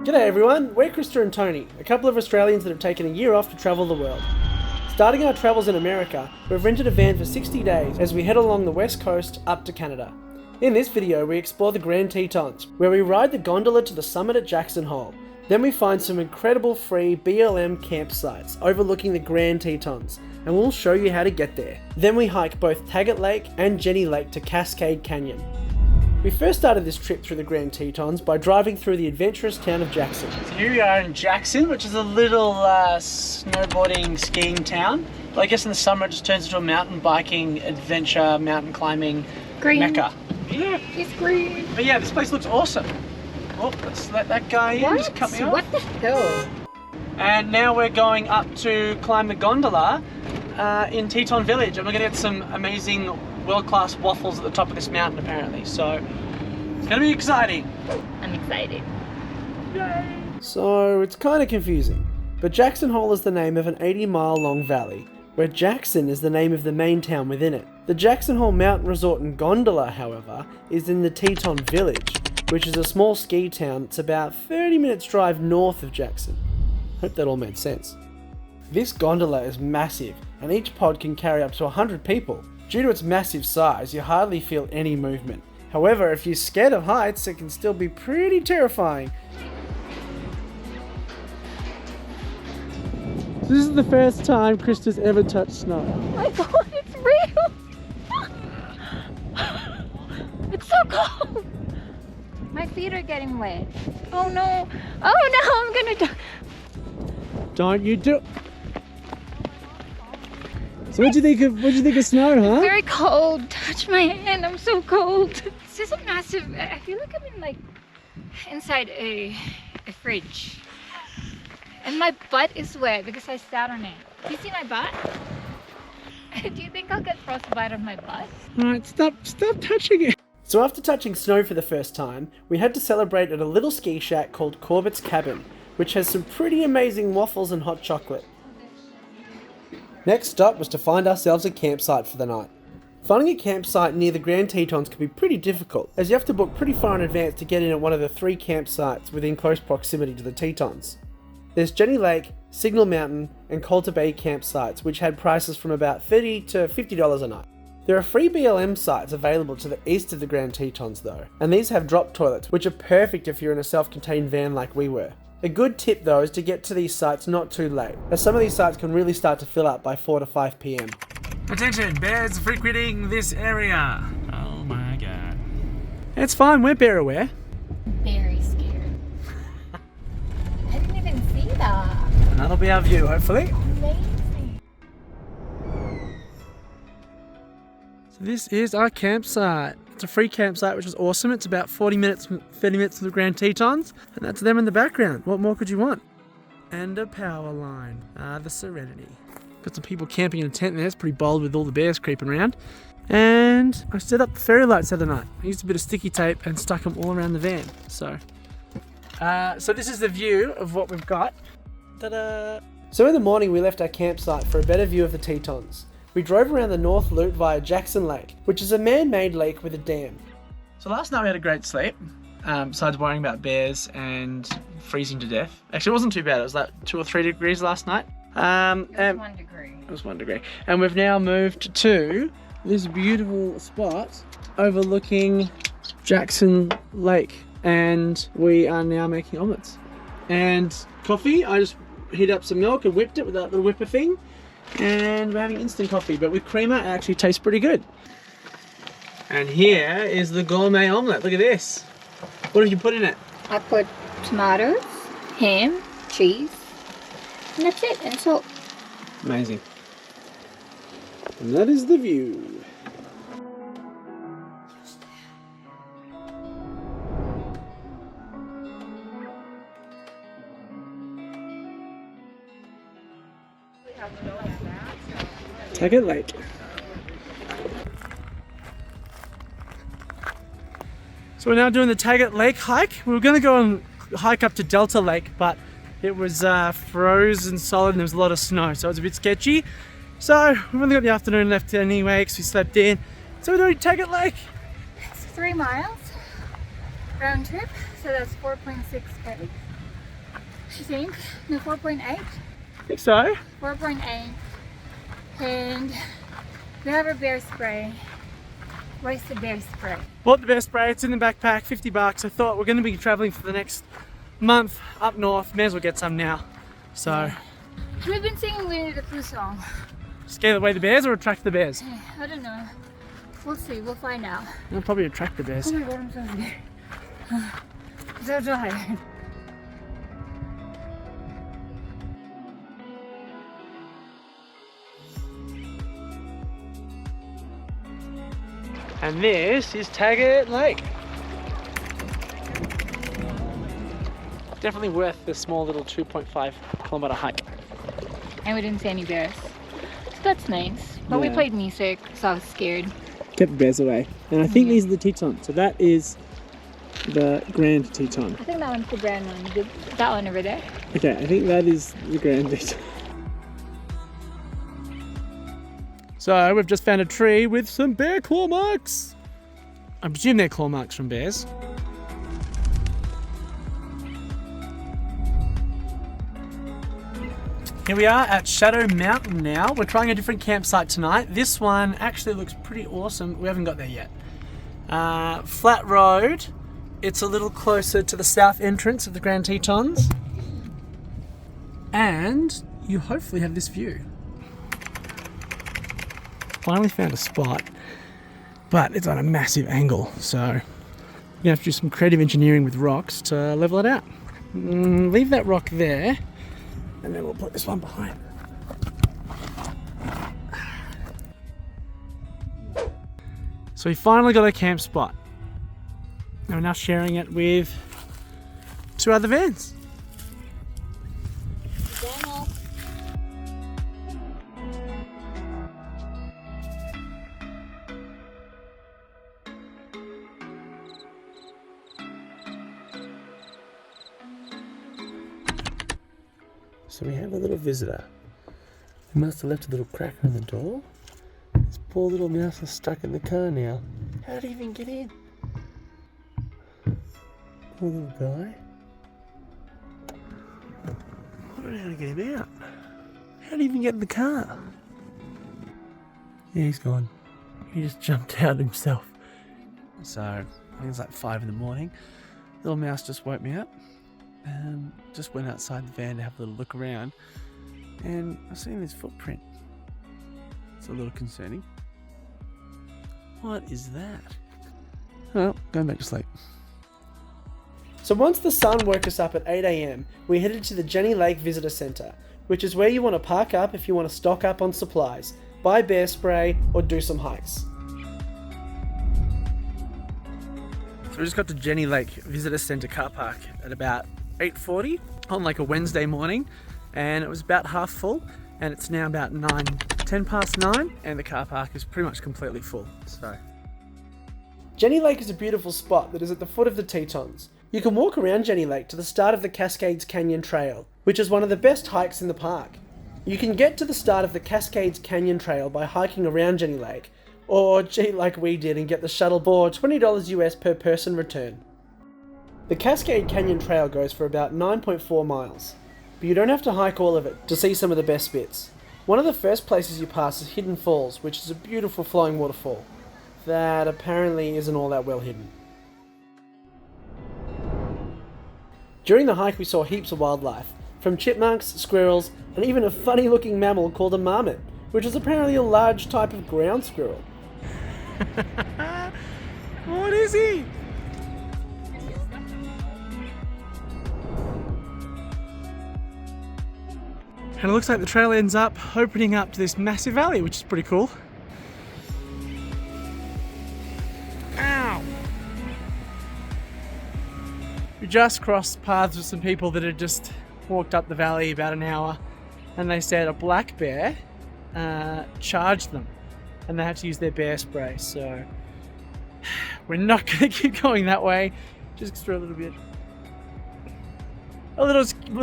G'day everyone, we're Krista and Tony, a couple of Australians that have taken a year off to travel the world. Starting our travels in America, we've rented a van for 60 days as we head along the west coast up to Canada. In this video we explore the Grand Tetons, where we ride the gondola to the summit at Jackson Hole. Then we find some incredible free BLM campsites overlooking the Grand Tetons, and we'll show you how to get there. Then we hike both Taggart Lake and Jenny Lake to Cascade Canyon. We first started this trip through the Grand Tetons by driving through the adventurous town of Jackson. So here we are in Jackson, which is a little snowboarding, skiing town. Well, I guess in the summer it just turns into a mountain biking, adventure, mountain climbing mecca. Yeah, it's green. But yeah, this place looks awesome. Oh, let's let that guy in, just cut me off. What the hell? And now we're going up to climb the gondola in Teton Village, and we're going to get some amazing world-class waffles at the top of this mountain apparently, so it's gonna be exciting. I'm excited. Yay! So it's kind of confusing, but Jackson Hole is the name of an 80-mile long valley, where Jackson is the name of the main town within it. The Jackson Hole Mountain Resort and Gondola, however, is in the Teton Village, which is a small ski town that's about 30 minutes drive north of Jackson. Hope that all made sense. This gondola is massive, and each pod can carry up to 100 people. Due to its massive size, you hardly feel any movement. However, if you're scared of heights, it can still be pretty terrifying. This is the first time Krista's ever touched snow. Oh my god, it's real! It's so cold! My feet are getting wet. Oh no! Oh no, I'm gonna die! Don't you do... So what'd you think of snow, huh? Very cold. Touch my hand. I'm so cold. This is a massive. I feel like I'm in like inside a fridge, and my butt is wet because I sat on it. Do you see my butt? Do you think I'll get frostbite on my butt? Alright, stop touching it. So after touching snow for the first time, we had to celebrate at a little ski shack called Corbet's Cabin, which has some pretty amazing waffles and hot chocolate. Next stop was to find ourselves a campsite for the night. Finding a campsite near the Grand Tetons can be pretty difficult, as you have to book pretty far in advance to get in at one of the 3 campsites within close proximity to the Tetons. There's Jenny Lake, Signal Mountain, and Coulter Bay campsites, which had prices from about $30 to $50 a night. There are free BLM sites available to the east of the Grand Tetons though, and these have drop toilets, which are perfect if you're in a self-contained van like we were. A good tip though is to get to these sites not too late, as some of these sites can really start to fill up by 4 to 5 PM. Attention, bears frequenting this area. Oh my god. It's fine, we're bear aware. Very scared. I didn't even see that. And that'll be our view, hopefully. Amazing. So this is our campsite. It's a free campsite, which is awesome. It's about 30 minutes from the Grand Tetons, and that's them in the background. What more could you want? And a power line. The Serenity. Got some people camping in a tent there. It's pretty bold with all the bears creeping around. And I set up the fairy lights the other night. I used a bit of sticky tape and stuck them all around the van. So this is the view of what we've got. Ta-da! So in the morning we left our campsite for a better view of the Tetons. We drove around the North Loop via Jackson Lake, which is a man-made lake with a dam. So last night we had a great sleep, besides worrying about bears and freezing to death. Actually, it wasn't too bad. It was like 2 or 3 degrees last night. It was 1 degree. It was 1 degree. And we've now moved to this beautiful spot overlooking Jackson Lake. And we are now making omelets. And coffee, I just heated up some milk and whipped it with that little whipper thing. And we're having instant coffee, but with creamer it actually tastes pretty good. And here is the gourmet omelette. Look at this. What have you put in it? I put tomatoes, ham, cheese, and that's it, and salt. Amazing. And that is the view. Taggart Lake. So we're now doing the Taggart Lake hike. We were going to go and hike up to Delta Lake, but it was frozen solid and there was a lot of snow, so it was a bit sketchy. So we've only got the afternoon left anyway because we slept in. So we're doing Taggart Lake. It's 3 miles round trip, so that's 4.6K. I think. No, 4.8. I think so. 4.8. And we have a bear spray. Where's the bear spray? Bought the bear spray, it's in the backpack, 50 bucks. I thought we're going to be traveling for the next month up north. May as well get some now. So, We've been singing Winnie the Pooh song. scare away the bears or attract the bears? I don't know. We'll see. We'll find out. We'll probably attract the bears. Oh my god, I'm so scared. I'm so tired. And this is Taggart Lake. Definitely worth the small little 2.5 kilometer hike. And we didn't see any bears. So that's nice. But we Yeah. played music, so I was scared. Kept the bears away. And I think these are the Tetons. So that is the Grand Teton. I think that one's the grand one. That one over there. Okay, I think that is the Grand Teton. So we've just found a tree with some bear claw marks. I presume they're claw marks from bears. Here we are at Shadow Mountain now. We're trying a different campsite tonight. This one actually looks pretty awesome. We haven't got there yet. Flat road. It's a little closer to the south entrance of the Grand Tetons. And you hopefully have this view. Finally found a spot, but it's on a massive angle, so you're gonna have to do some creative engineering with rocks to level it out. Leave that rock there, and then we'll put this one behind. So we finally got a camp spot. And we're now sharing it with 2 other vans. So we have a little visitor. He must have left a little cracker in the door. This poor little mouse is stuck in the car now. How did he even get in? Poor little guy. I don't know how to get him out. How did he even get in the car? Yeah, he's gone. He just jumped out himself. So, I think it's like 5 in the morning. Little mouse just woke me up. Just went outside the van to have a little look around, and I've seen this footprint. It's a little concerning. What is that? Oh, going back to sleep. So once the sun woke us up at 8 AM, we headed to the Jenny Lake Visitor Centre, which is where you want to park up if you want to stock up on supplies, buy bear spray, or do some hikes. So we just got to Jenny Lake Visitor Centre car park at about 8:40 on like a Wednesday morning, and it was about half full, and it's now about 10 past 9, and the car park is pretty much completely full. So Jenny Lake is a beautiful spot that is at the foot of the Tetons. You can walk around Jenny Lake to the start of the Cascades Canyon Trail, which is one of the best hikes in the park. You can get to the start of the Cascades Canyon Trail by hiking around Jenny Lake, or cheat like we did and get the shuttle board, $20 US per person return. The Cascade Canyon Trail goes for about 9.4 miles, but you don't have to hike all of it to see some of the best bits. One of the first places you pass is Hidden Falls, which is a beautiful flowing waterfall that apparently isn't all that well hidden. During the hike we saw heaps of wildlife, from chipmunks, squirrels, and even a funny looking mammal called a marmot, which is apparently a large type of ground squirrel. What is he? And it looks like the trail ends up opening up to this massive valley, which is pretty cool. Ow! We just crossed paths with some people that had just walked up the valley about an hour, and they said a black bear charged them and they had to use their bear spray. So we're not going to keep going that way, just because we're a little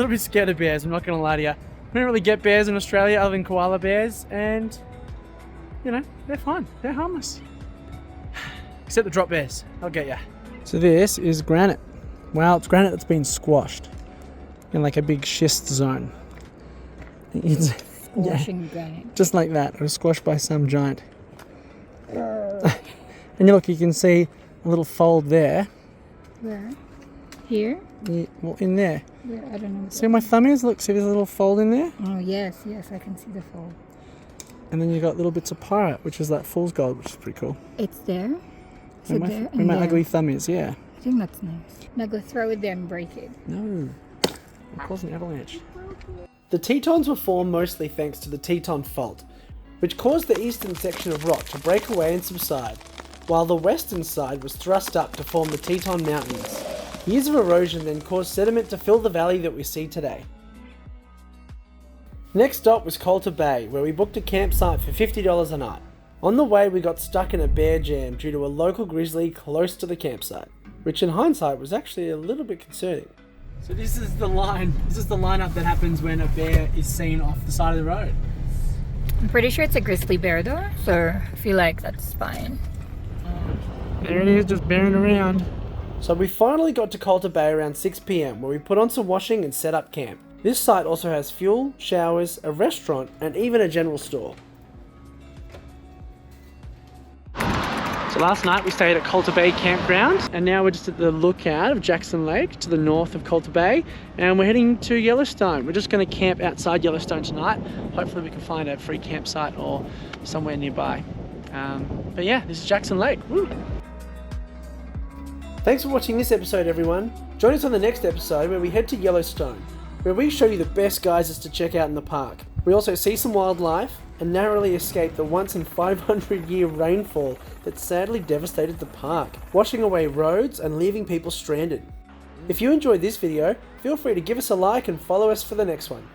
bit scared of bears, I'm not going to lie to you. We don't really get bears in Australia other than koala bears, and you know, they're fine, they're harmless. Except the drop bears, I'll get ya. So this is granite. Well, it's granite that's been squashed. in like a big schist zone. It's, Washing granite. just like that. It was squashed by some giant. And look, you can see a little fold there. Where? Here? Yeah, well, in there. Where? I don't know. See where my thumb is? Look, see there's a little fold in there? Oh, yes, I can see the fold. And then you've got little bits of pirate, which is that fool's gold, which is pretty cool. It's there? Is Where it my, there? where my ugly thumb is, yeah. I think that's nice. Now go throw it there and break it. No. It caused an avalanche. The Tetons were formed mostly thanks to the Teton Fault, which caused the eastern section of rock to break away and subside, while the western side was thrust up to form the Teton Mountains. Years of erosion then caused sediment to fill the valley that we see today. Next stop was Coulter Bay, where we booked a campsite for $50 a night. On the way we got stuck in a bear jam due to a local grizzly close to the campsite, which in hindsight was actually a little bit concerning. So this is the lineup that happens when a bear is seen off the side of the road. I'm pretty sure it's a grizzly bear though, so I feel like that's fine. There it is, just bearing around. So we finally got to Coulter Bay around 6 PM, where we put on some washing and set up camp. This site also has fuel, showers, a restaurant, and even a general store. So last night we stayed at Coulter Bay Campground, and now we're just at the lookout of Jackson Lake to the north of Coulter Bay, and we're heading to Yellowstone. We're just going to camp outside Yellowstone tonight. Hopefully we can find a free campsite or somewhere nearby. But yeah, this is Jackson Lake. Woo. Thanks for watching this episode, everyone. Join us on the next episode where we head to Yellowstone, where we show you the best geysers to check out in the park. We also see some wildlife and narrowly escape the once in 500-year rainfall that sadly devastated the park, washing away roads and leaving people stranded. If you enjoyed this video, feel free to give us a like and follow us for the next one.